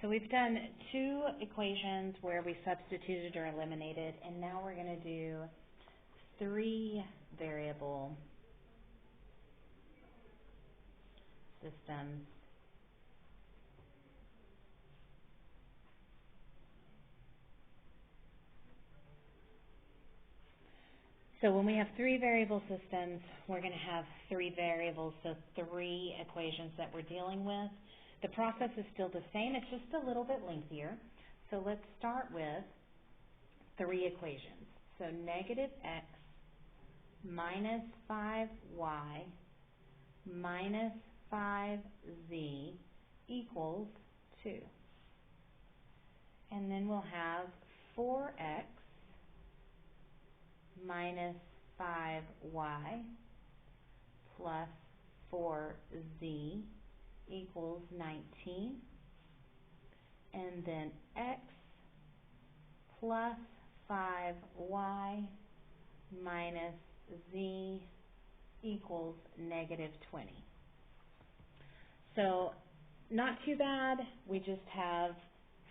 So we've done two equations where we substituted or eliminated, and now we're going to do three variable systems. So when we have three variable systems, we're going to have three variables, so three equations that we're dealing with. The process is still the same, it's just a little bit lengthier. So let's start with three equations. So negative x minus 5y minus 5z equals 2. And then we'll have 4x minus 5y plus 4z equals 19. And then x plus 5y minus z equals negative 20. So not too bad. We just have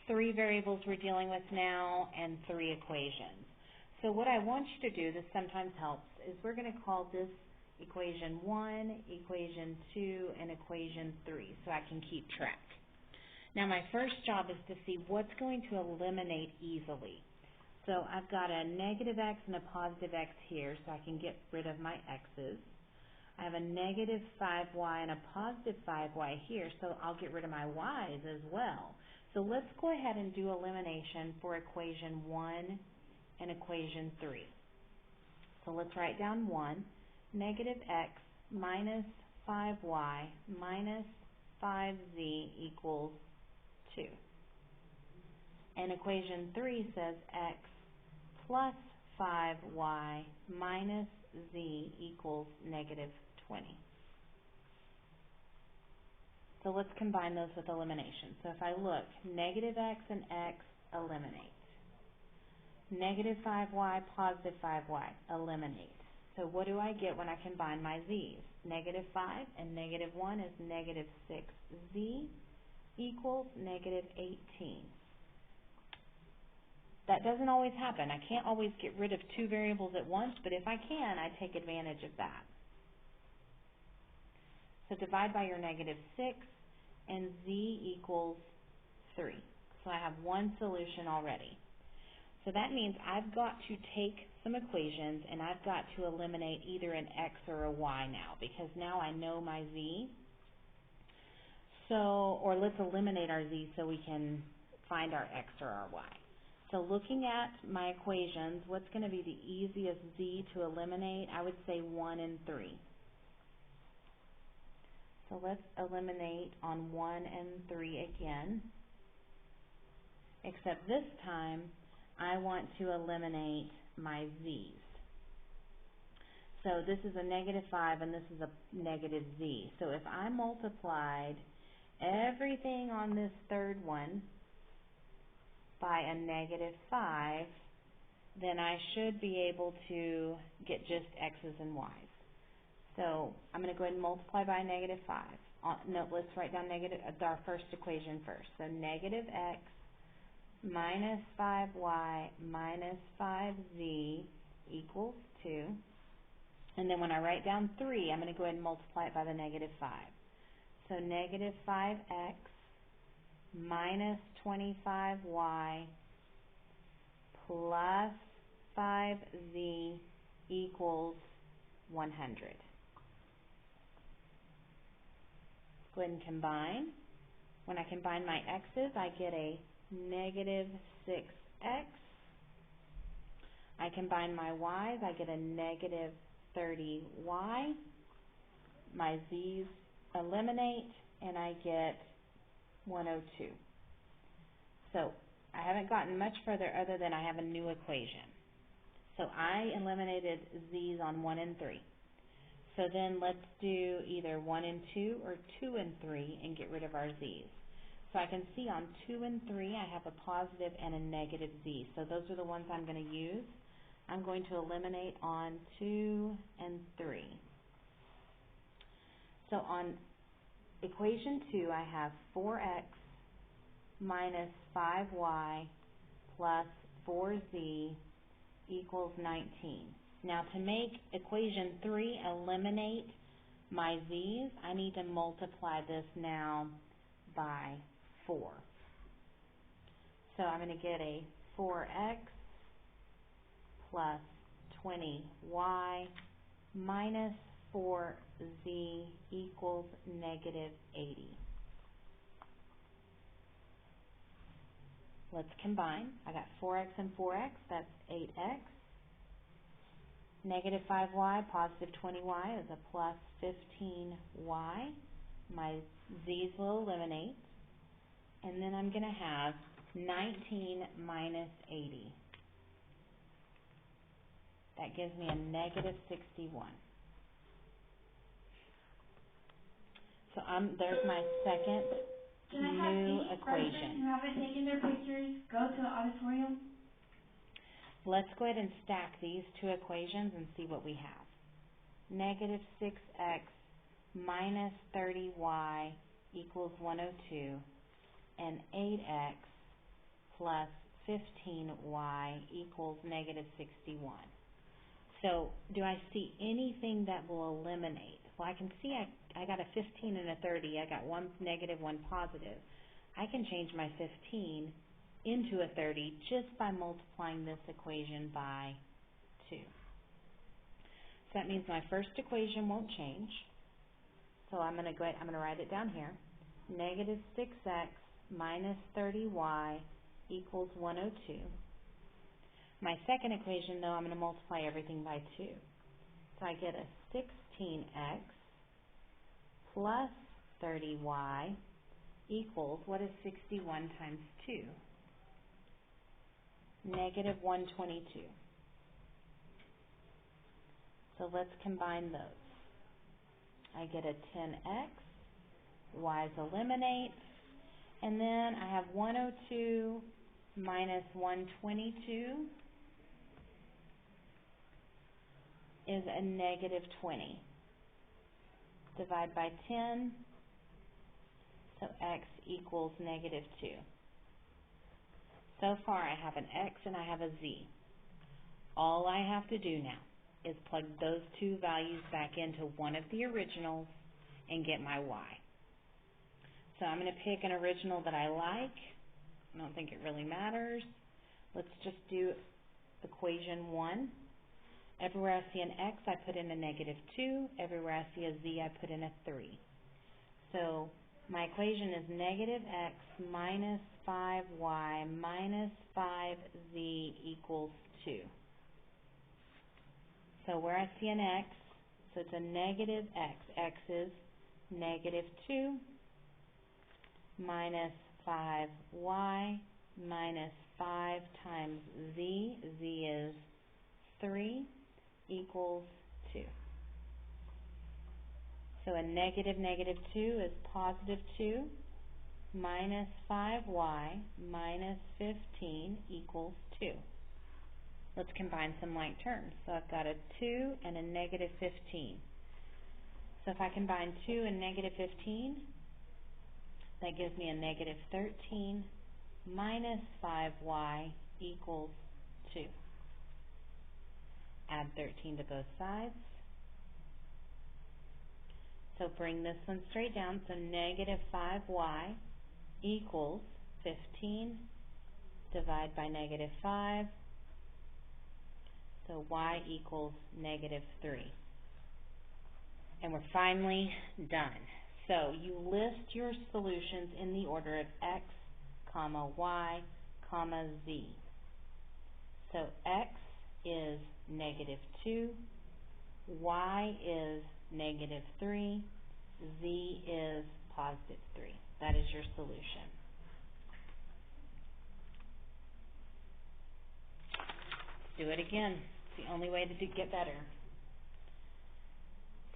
three variables we're dealing with now and three equations. So what I want you to do, this sometimes helps, is we're going to call this equation 1, equation 2, and equation 3 so I can keep track. Now my first job is to see what's going to eliminate easily. So I've got a negative x and a positive x here so I can get rid of my x's. I have a negative 5y and a positive 5y here, so I'll get rid of my y's as well. So let's go ahead and do elimination for equation 1 and equation 3. So let's write down 1, negative x minus 5y minus 5z equals 2. And equation 3 says x plus 5y minus z equals negative 20. So let's combine those with elimination. So if I look, negative x and x eliminate. Negative 5y, positive 5y, eliminate. So what do I get when I combine my z's? Negative 5 and negative 1 is negative 6z equals negative 18. That doesn't always happen. I can't always get rid of two variables at once, but if I can, I take advantage of that. So divide by your negative 6, and z equals 3. So I have one solution already. So that means I've got to take some equations and I've got to eliminate either an x or a y now, because now I know my z. So, or let's eliminate our z so we can find our x or our y. So looking at my equations, what's going to be the easiest z to eliminate? I would say 1 and 3. So let's eliminate on 1 and 3 again, except this time I want to eliminate my z's. So this is a negative 5 and this is a negative z. So if I multiplied everything on this third one by a negative 5, then I should be able to get just x's and y's. So I'm going to go ahead and multiply by negative 5. No, let's write down our first equation first. So negative x minus 5y minus 5z equals 2. And then when I write down 3, I'm going to go ahead and multiply it by the negative 5. So negative 5x minus 25y plus 5z equals 100. Go ahead and combine. When I combine my x's, I get a negative 6x. I combine my y's, I get a negative 30y. My z's eliminate, and I get 102. So I haven't gotten much further other than I have a new equation. So I eliminated z's on 1 and 3. So then let's do either 1 and 2 or 2 and 3 and get rid of our z's. So I can see on 2 and 3 I have a positive and a negative z. So those are the ones I'm going to use. I'm going to eliminate on 2 and 3. So on equation 2 I have 4x minus 5y plus 4z equals 19. Now to make equation 3 eliminate my z's, I need to multiply this now by 4. So I'm going to get a 4x plus 20y minus 4z equals negative 80. Let's combine. I got 4x and 4x, that's 8x. Negative 5y, positive 20y is a plus 15y. My z's will eliminate. And then I'm going to have 19 minus 80. That gives me a negative 61. So there's my second new equation. Who haven't taken their pictures, go to the auditorium. Let's go ahead and stack these two equations and see what we have. Negative 6x minus 30y equals 102, and 8x plus 15y equals negative 61. So do I see anything that will eliminate? Well, I can see I got a 15 and a 30. I got one negative, one positive. I can change my 15 into a 30 just by multiplying this equation by 2. So that means my first equation won't change. So I'm going to write it down here. Negative 6x minus 30y equals 102. My second equation, though, I'm going to multiply everything by 2. So I get a 16x plus 30y equals, what is 61 times 2? Negative 122. So let's combine those. I get a 10x, y's eliminate, and then I have 102 minus 122 is a negative 20. Divide by 10, so x equals negative 2. So far I have an x and I have a z. All I have to do now is plug those two values back into one of the originals and get my y. So I'm going to pick an original that I like. I don't think it really matters. Let's just do equation 1. Everywhere I see an x, I put in a negative 2. Everywhere I see a z, I put in a 3. So my equation is negative x minus 5y minus 5z equals 2. So where I see an x, so it's a negative x. X is negative 2 minus 5y minus 5 times z. Z is 3 equals 2. So a negative negative 2 is positive 2 minus 5y minus 15 equals 2. Let's combine some like terms. So I've got a 2 and a negative 15. So if I combine 2 and negative 15, that gives me a negative 13 minus 5y equals 2. Add 13 to both sides. So bring this one straight down. So negative 5y equals 15. Divide by negative 5. So y equals negative 3. And we're finally done. So you list your solutions in the order of x, comma, y, comma, z. So x is negative 2, y is negative 3, z is positive 3. That is your solution. Let's do it again. It's the only way to get better.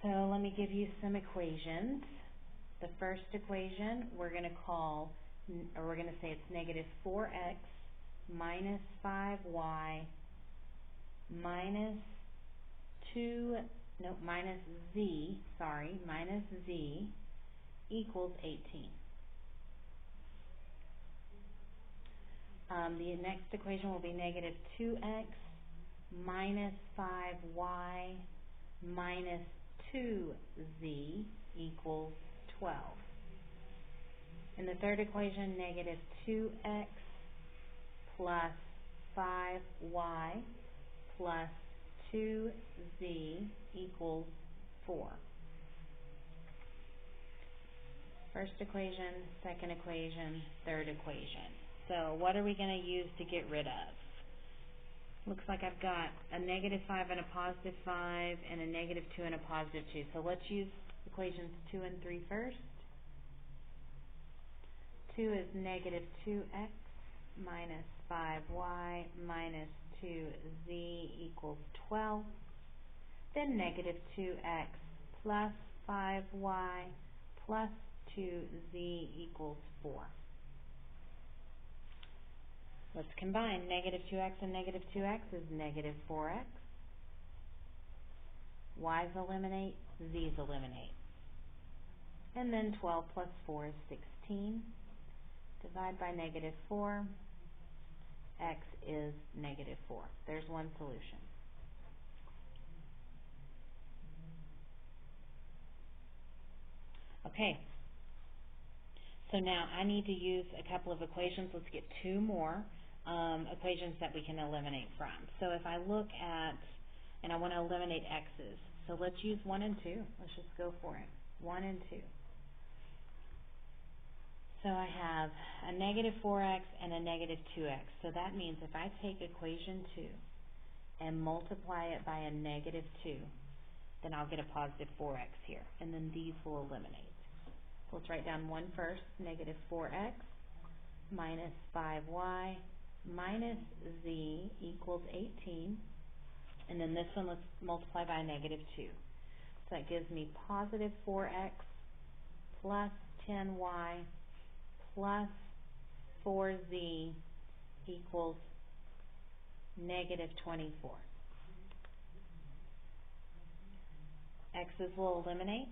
So let me give you some equations. The first equation we're going to call, or we're going to say it's negative 4x minus 5y minus minus z equals 18. The next equation will be negative 2x minus 5y minus 2z equals 12. In the third equation, negative 2x plus 5y plus 2z equals 4. First equation, second equation, third equation. So what are we going to use to get rid of? Looks like I've got a negative 5 and a positive 5 and a negative 2 and a positive 2. So let's use equations 2 and 3 first. 2 is negative 2x minus 5y minus 2z equals 12. Then negative 2x plus 5y plus 2z equals 4. Let's combine. Negative 2x and negative 2x is negative 4x. Y's eliminate, z's eliminate. And then 12 plus 4 is 16. Divide by negative 4. X is negative 4. There's one solution. Okay. So now I need to use a couple of equations. Let's get two more equations that we can eliminate from. So if I look at, and I want to eliminate x's, so let's use 1 and 2. Let's just go for it. 1 and 2. So I have a negative 4x and a negative 2x. So that means if I take equation 2 and multiply it by a negative 2, then I'll get a positive 4x here. And then these will eliminate. So let's write down 1 first. Negative 4x minus 5y minus z equals 18. And then this one, let's multiply by a negative 2. So that gives me positive 4x plus 10y plus 4z equals negative 24. X's will eliminate.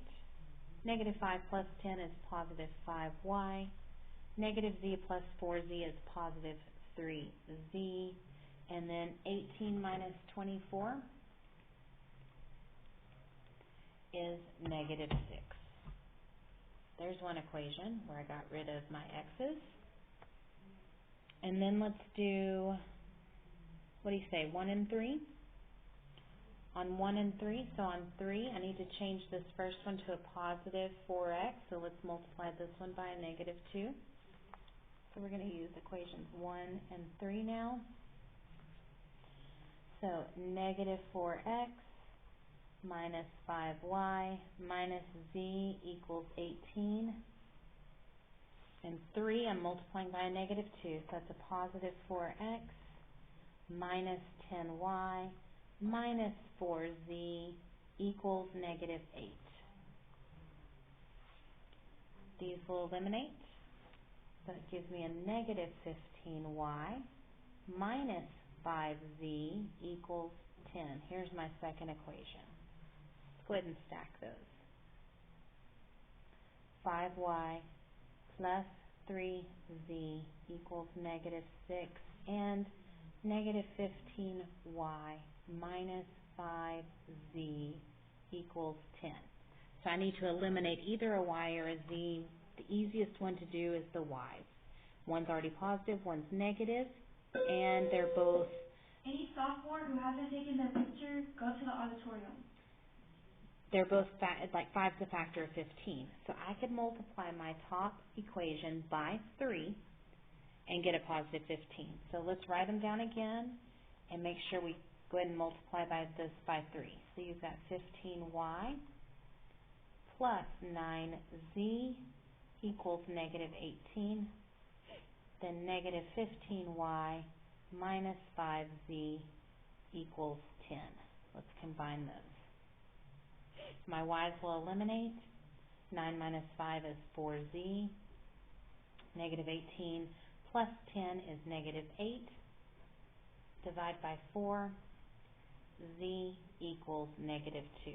Negative 5 plus 10 is positive 5y. Negative z plus 4z is positive 3z. And then 18 minus 24 is negative 6. There's one equation where I got rid of my x's. And then let's do, what do you say, 1 and 3? On 1 and 3, so on 3, I need to change this first one to a positive 4x. So let's multiply this one by a negative 2. So we're going to use equations 1 and 3 now. So negative 4x minus 5y minus z equals 18. And 3, I'm multiplying by a negative 2. So that's a positive 4x minus 10y minus 4z equals negative 8. These will eliminate. So it gives me a negative 15y minus 5z equals 10. Here's my second equation. Let's go ahead and stack those. 5y plus 3z equals negative 6 and negative 15y minus 5z equals 10. So I need to eliminate either a y or a z. The easiest one to do is the y's. One's already positive, one's negative, and they're both... Any sophomore who hasn't taken their picture, go to the auditorium. They're both, like 5's a factor of 15. So I could multiply my top equation by 3 and get a positive 15. So let's write them down again and make sure we go ahead and multiply this by 3. So you've got 15y plus 9z equals negative 18. Then negative 15y minus 5z equals 10. Let's combine those. My y's will eliminate. 9 minus 5 is 4z. Negative 18 plus 10 is negative 8. Divide by 4. Z equals negative 2.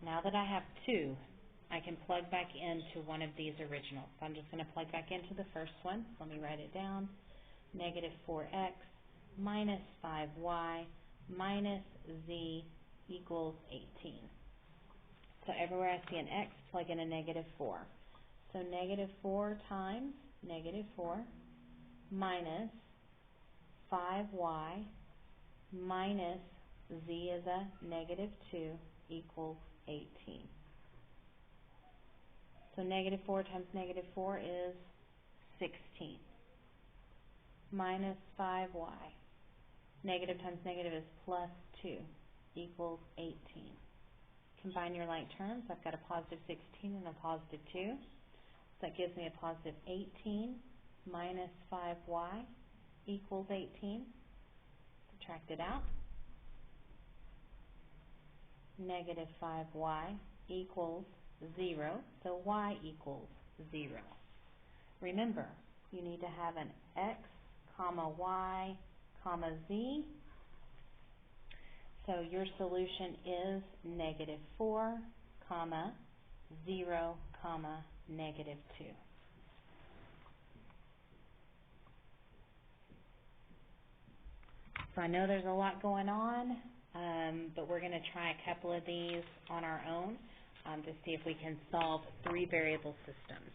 Now that I have 2, I can plug back into one of these originals. So I'm just going to plug back into the first one. Let me write it down. negative 4x minus 5y minus z equals 18. So everywhere I see an x, plug in a negative 4. So negative 4 times negative 4 minus 5y minus z is a negative 2 equals 18. So negative 4 times negative 4 is 16 minus 5y. Negative times negative is plus 2 equals 18. Combine your like terms. I've got a positive 16 and a positive 2. So that gives me a positive 18 minus 5y equals 18. Subtract it out. Negative 5y equals 0. So y equals 0. Remember, you need to have an x, comma y, comma z. So your solution is negative 4, comma, 0, comma, negative 2. So I know there's a lot going on, but we're going to try a couple of these on our own to see if we can solve 3 variable systems.